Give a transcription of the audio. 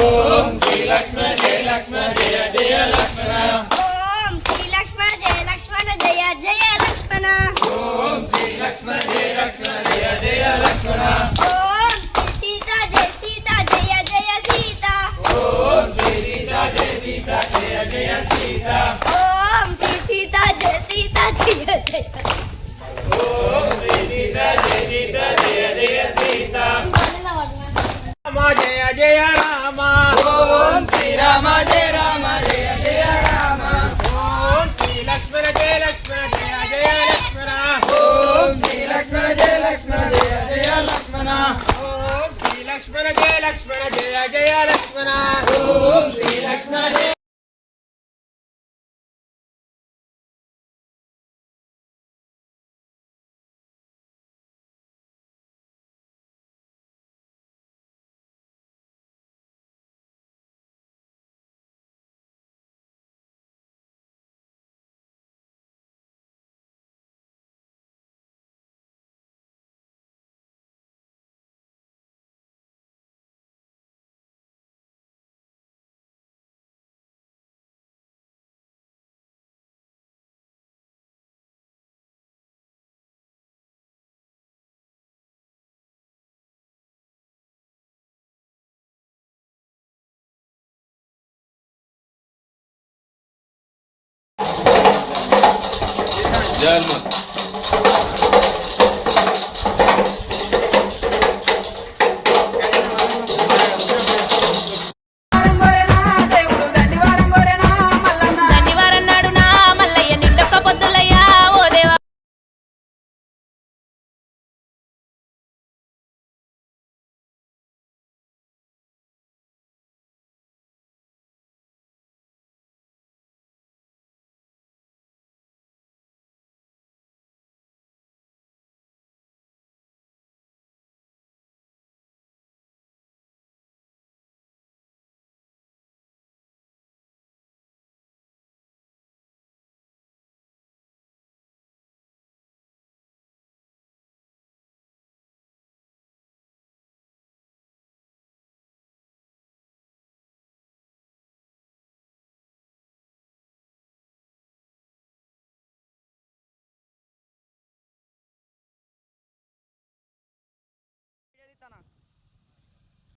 ఓం శ్రీ లక్ష్మణ జయ లక్ష్మణ జయ జయ లక్ష్మణ. ఓం శ్రీ లక్ష్మణ జయ లక్ష్మణ జయ జయ లక్ష్మణ. ఓం శ్రీ లక్ష్మణ జయ లక్ష్మణ జయ జయ లక్ష్మణ. ఓం శ్రీ సీత జయ సీత జయ జయ సీత. ఓం శ్రీ సీత జయ సీత జయ జయ సీత. ఓం శ్రీ సీత జయ సీత జయ జయ. ఓం శ్రీ సీత జయ సీత జయ జయ సీత. రామ జయ జయ రామ. ఓం శ్రీ రామ జయ రామ జయ జయ రామ. ఓం శ్రీ లక్ష్మణ జయ లక్ష్మణ జయ జయ లక్ష్మణ. ఓం శ్రీ లక్ష్మణ జయ లక్ష్మణ జయ జయ లక్ష్మణ. ఓం శ్రీ లక్ష్మణ జయ లక్ష్మణ జయ జయ లక్ష్మణ. ఓం శ్రీ లక్ష్మణ జయ జన్మ